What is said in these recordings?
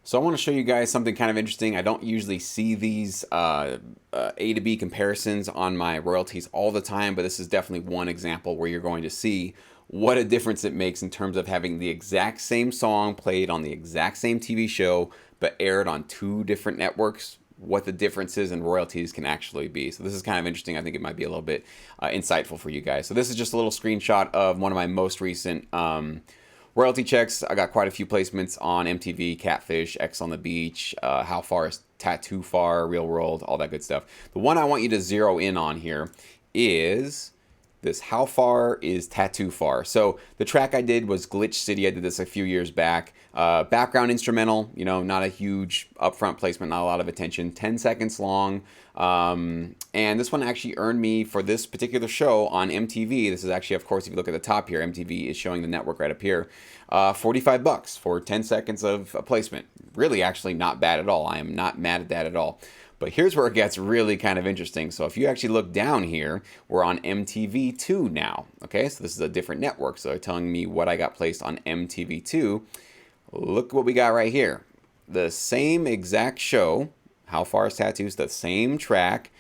So I want to show you guys something kind of interesting. I don't usually see these A to B comparisons on my royalties all the time, but this is definitely one example where you're going to see what a difference it makes in terms of having the exact same song played on the exact same TV show, but aired on two different networks, what the differences in royalties can actually be. So this is kind of interesting. I think it might be a little bit insightful for you guys. So this is just a little screenshot of one of my most recent royalty checks. I got quite a few placements on MTV, Catfish, X on the Beach, How Far is Tattoo Far, Real World, all that good stuff. The one I want you to zero in on here is this How Far is Tattoo Far. So the track I did was Glitch City. I did this a few years back. Background instrumental, you know, not a huge upfront placement, not a lot of attention. 10 seconds long. And this one actually earned me for this particular show on MTV. This is actually, of course, if you look at the top here, MTV is showing the network right up here. $45 for 10 seconds of a placement. Really, actually not bad at all. I am not mad at that at all. But here's where it gets really kind of interesting. So if you actually look down here, we're on MTV2 now. Okay, so this is a different network. So they're telling me what I got placed on MTV2. Look what we got right here. The same exact show, How Far is Tattoos, the same track.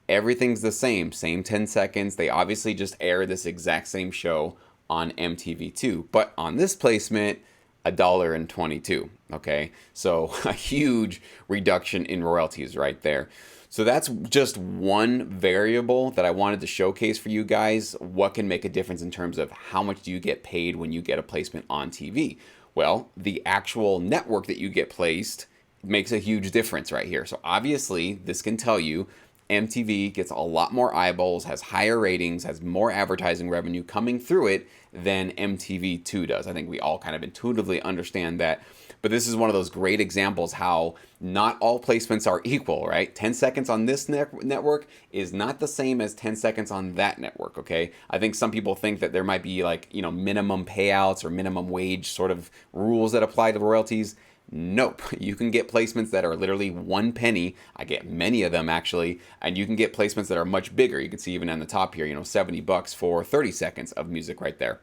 Everything's the same 10 seconds. They obviously just air this exact same show on MTV2. But on this placement, $1.22. Okay, so a huge reduction in royalties right there. So that's just one variable that I wanted to showcase for you guys. What can make a difference in terms of how much do you get paid when you get a placement on TV? Well, the actual network that you get placed makes a huge difference right here. So obviously, this can tell you MTV gets a lot more eyeballs, has higher ratings, has more advertising revenue coming through it than MTV2 does. I think we all kind of intuitively understand that. But this is one of those great examples how not all placements are equal, right? 10 seconds on this network is not the same as 10 seconds on that network, okay? I think some people think that there might be like, you know, minimum payouts or minimum wage sort of rules that apply to royalties. Nope. You can get placements that are literally 1 penny. I get many of them actually, and you can get placements that are much bigger. You can see even on the top here, you know, $70 for 30 seconds of music right there.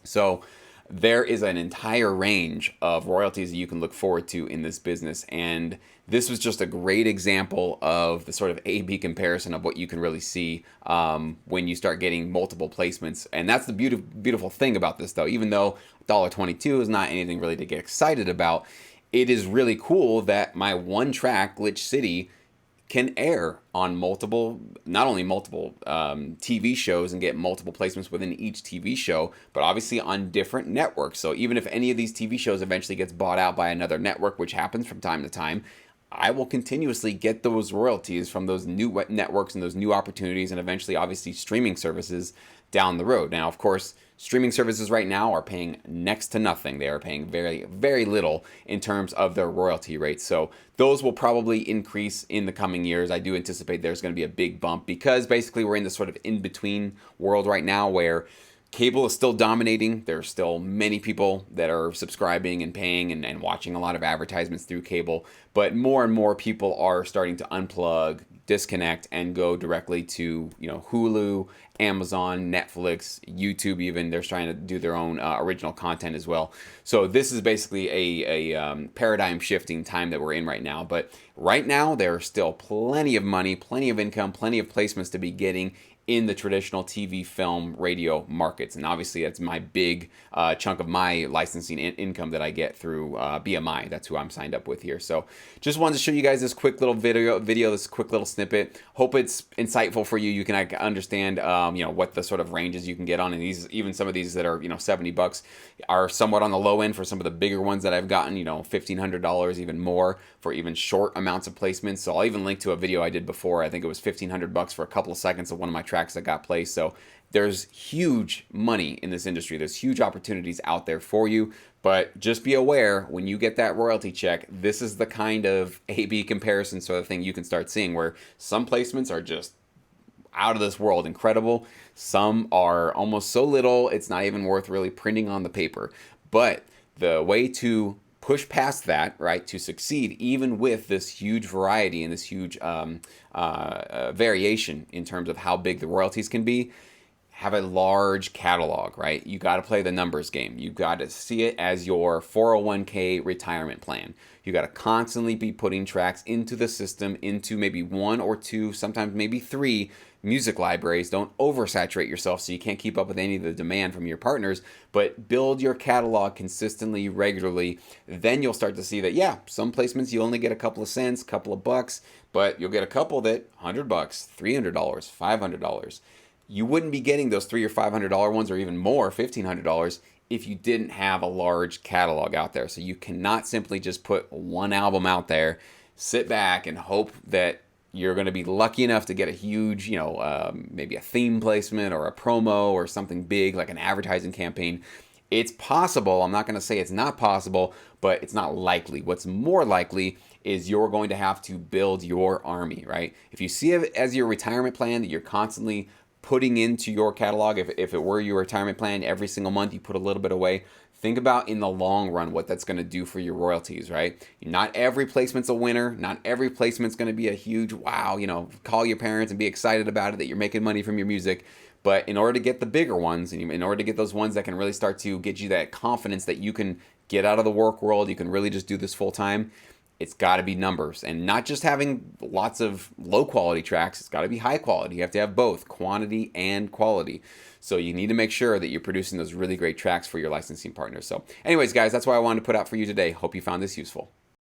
So there is an entire range of royalties that you can look forward to in this business. And this was just a great example of the sort of A-B comparison of what you can really see when you start getting multiple placements. And that's the beautiful thing about this, though. Even though $1.22 is not anything really to get excited about, it is really cool that my one track, Glitch City, can air on multiple, not only multiple TV shows and get multiple placements within each TV show, but obviously on different networks. So even if any of these TV shows eventually gets bought out by another network, which happens from time to time, I will continuously get those royalties from those new networks and those new opportunities and eventually obviously streaming services down the road. Now, of course, streaming services right now are paying next to nothing. They are paying very, very little in terms of their royalty rates. So those will probably increase in the coming years. I do anticipate there's going to be a big bump because basically we're in this sort of in-between world right now where cable is still dominating. There's still many people that are subscribing and paying and watching a lot of advertisements through cable, but more and more people are starting to unplug, disconnect, and go directly to, you know, Hulu, Amazon, Netflix, YouTube even. They're trying to do their own original content as well. So this is basically a paradigm shifting time that we're in right now. But right now, there are still plenty of money, plenty of income, plenty of placements to be getting in the traditional TV, film, radio markets. And obviously that's my big chunk of my licensing income that I get through BMI. That's who I'm signed up with here. So just wanted to show you guys this quick little video, this quick little snippet. Hope it's insightful for you. You can understand, you know, what the sort of ranges you can get on. And these, even some of these that are, you know, $70 are somewhat on the low end for some of the bigger ones that I've gotten, you know, $1,500, even more for even short amounts of placements. So I'll even link to a video I did before. I think it was $1,500 for a couple of seconds of one of my tracks that got placed. So there's huge money in this industry. There's huge opportunities out there for you, but just be aware when you get that royalty check, this is the kind of A-B comparison sort of thing you can start seeing where some placements are just out of this world, incredible. Some are almost so little, it's not even worth really printing on the paper. But the way to push past that, right, to succeed even with this huge variety and this huge variation in terms of how big the royalties can be, have a large catalog, right? You got to play the numbers game. You got to see it as your 401k retirement plan. You got to constantly be putting tracks into the system, into maybe one or two, sometimes maybe three music libraries. Don't oversaturate yourself so you can't keep up with any of the demand from your partners, but build your catalog consistently, regularly. Then you'll start to see that, yeah, some placements you only get a couple of cents, couple of bucks, but you'll get a couple that $100, $300, $500. You wouldn't be getting those $300 or $500 ones, or even more, $1,500, if you didn't have a large catalog out there. So you cannot simply just put one album out there, sit back and hope that you're going to be lucky enough to get a huge, maybe a theme placement or a promo or something big like an advertising campaign. It's possible. I'm not going to say it's not possible, but it's not likely. What's more likely is you're going to have to build your army, right? If you see it as your retirement plan that you're constantly putting into your catalog, if it were your retirement plan, every single month you put a little bit away, think about in the long run what that's going to do for your royalties, right? Not every placement's a winner. Not every placement's going to be a huge, wow, call your parents and be excited about it that you're making money from your music. But in order to get the bigger ones, and in order to get those ones that can really start to get you that confidence that you can get out of the work world, you can really just do this full time, it's got to be numbers, and not just having lots of low quality tracks. It's got to be high quality. You have to have both quantity and quality. So you need to make sure that you're producing those really great tracks for your licensing partners. So anyways, guys, that's what I wanted to put out for you today. Hope you found this useful.